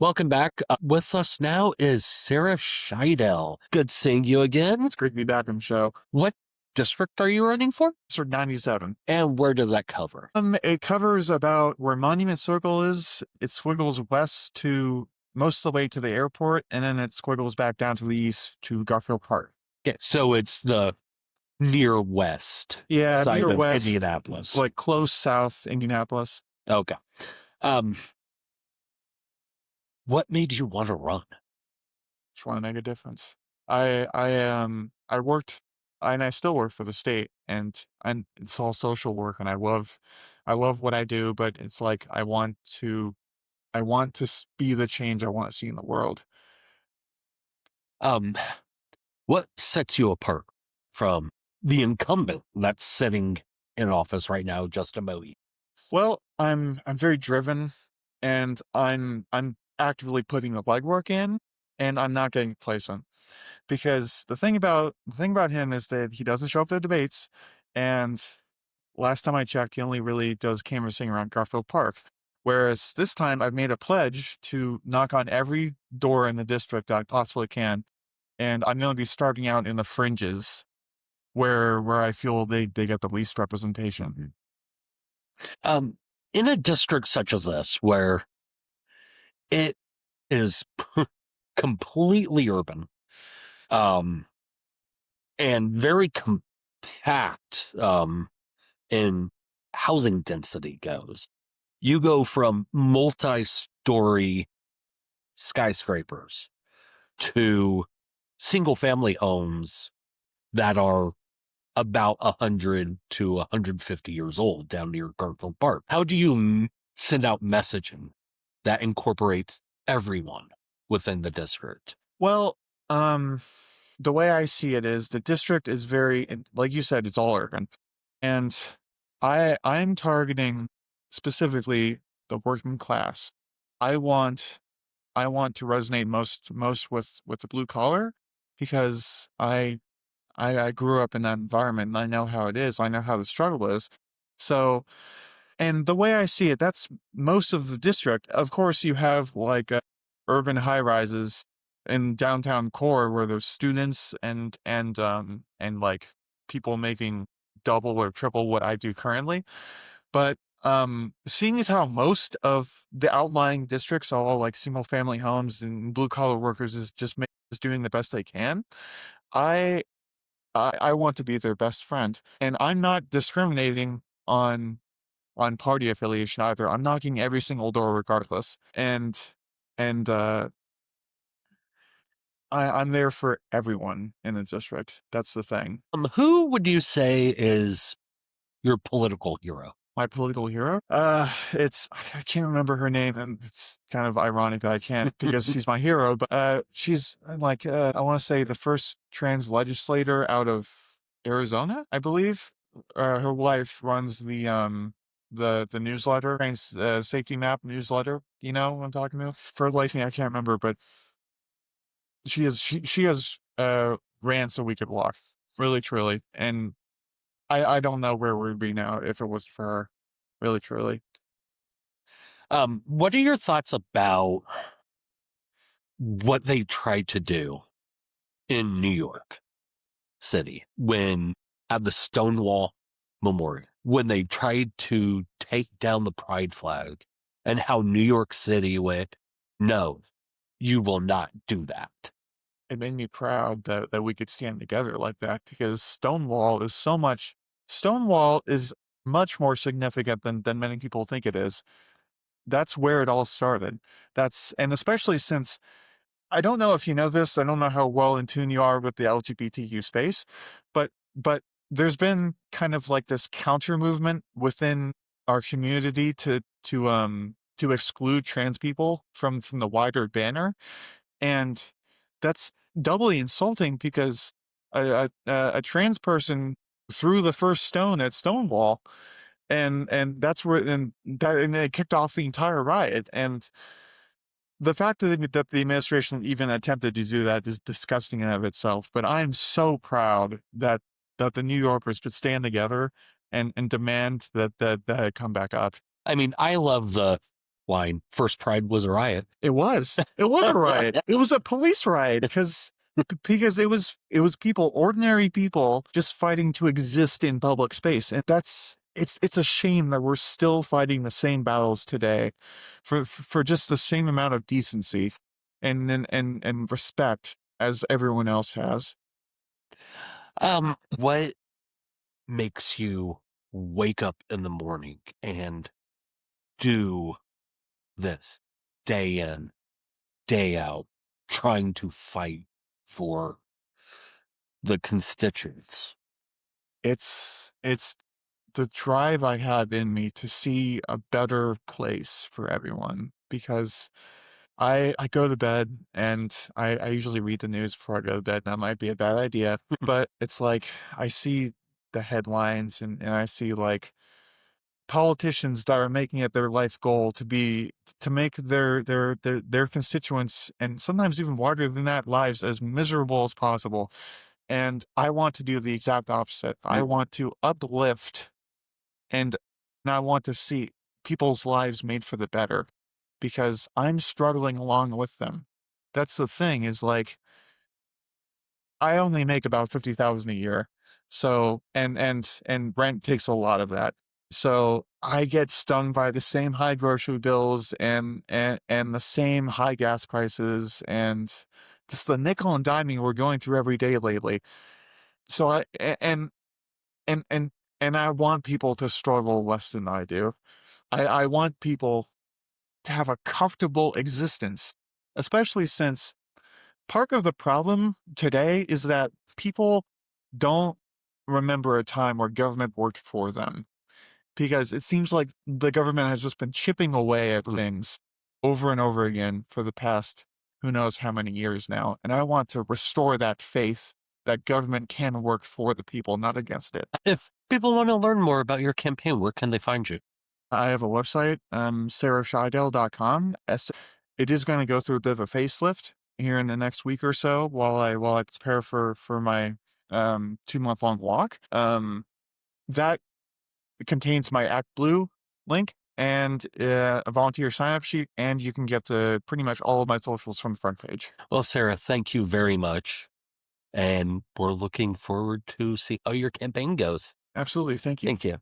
Welcome back. With us now is Sarah Shydale. Good seeing you again. It's great to be back on the show. What district are you running for? District 97. And where does that cover? It covers about where Monument Circle is. It squiggles west to most of the way to the airport, and then it squiggles back down to the east to Garfield Park. Okay, so it's the near west Yeah, side near of west, Indianapolis. like close south Indianapolis. Okay. What made you want to run? Just want to make a difference. I worked, and I still work for the state, and it's all social work, and I love what I do, but it's like I want to be the change I want to see in the world. What sets you apart from the incumbent that's sitting in office right now, Justin Moe? Well, I'm very driven, and I'm actively putting the legwork in, and I'm not getting complacent. Because the thing about him is that he doesn't show up at debates, and last time I checked, he only really does canvassing around Garfield Park. Whereas this time, I've made a pledge to knock on every door in the district that I possibly can, and I'm going to be starting out in the fringes, where I feel they get the least representation. In a district such as this, where it is completely urban, and very compact, in housing density goes. You go from multi-story skyscrapers to single-family homes that are about 100 to 150 years old down near Garfield Park. How do you send out messaging that incorporates everyone within the district? Well, the way I see it is the district is very, like you said, it's all urban, and I'm targeting specifically the working class. I want to resonate most with the blue collar, because I grew up in that environment, and I know how it is. I know how the struggle is. So, and the way I see it, that's most of the district. Of course, you have like urban high rises in downtown core where there's students and like people making double or triple what I do currently. But seeing as how most of the outlying districts are all like single family homes and blue collar workers is doing the best they can, I I want to be their best friend, and I'm not discriminating on party affiliation either. I'm knocking every single door regardless, and I'm there for everyone in the district. That's the thing. Who would you say is your political hero? My political hero? I can't remember her name, and it's kind of ironic that I can't because she's my hero, but she's like, I want to say the first trans legislator out of Arizona, I believe. Her wife runs the newsletter, trans safety map newsletter. You know what I'm talking about? For the life of me, I can't remember, but she has ran so we could walk, really truly, and I don't know where we'd be now if it wasn't for her. Really, truly. What are your thoughts about what they tried to do in New York City when at the Stonewall Memorial, when they tried to take down the pride flag, and how New York City went, no, you will not do that? It made me proud that we could stand together like that, because Stonewall is much more significant than many people think it is. That's where it all started. And especially since, I don't know if you know this, I don't know how well in tune you are with the LGBTQ space, but there's been kind of like this counter movement within our community to exclude trans people from the wider banner. And that's doubly insulting, because a trans person threw the first stone at Stonewall, and that's where and it kicked off the entire riot. And the fact that the administration even attempted to do that is disgusting in and of itself. But I'm so proud that the New Yorkers could stand together and demand that it come back up. I mean, I love the line. First Pride was a riot. It was. It was a riot. It was a police riot because it was people, ordinary people, just fighting to exist in public space, and it's a shame that we're still fighting the same battles today, for just the same amount of decency and respect as everyone else has. What makes you wake up in the morning and do this day in, day out, trying to fight for the constituents? It's the drive I have in me to see a better place for everyone because I go to bed and I usually read the news before I go to bed. That might be a bad idea, but it's like I see the headlines and I see like politicians that are making it their life goal to make their constituents, and sometimes even wider than that, lives as miserable as possible. And I want to do the exact opposite. I want to uplift and I want to see people's lives made for the better because I'm struggling along with them. That's the thing is like I only make about 50,000 a year. So and rent takes a lot of that. So I get stung by the same high grocery bills and the same high gas prices and just the nickel and diming we're going through every day lately. So and and and I want people to struggle less than I do. I want people to have a comfortable existence, especially since part of the problem today is that people don't remember a time where government worked for them because it seems like the government has just been chipping away at things over and over again for the past who knows how many years now. And I want to restore that faith that government can work for the people, not against it. If people want to learn more about your campaign, where can they find you? I have a website, sarahshydale.com. It is going to go through a bit of a facelift here in the next week or so while I prepare for my 2-month long walk. That contains my Act Blue link and a volunteer sign up sheet, and you can get to pretty much all of my socials from the front page. Well, Sarah, thank you very much. And we're looking forward to see how your campaign goes. Absolutely. Thank you. Thank you.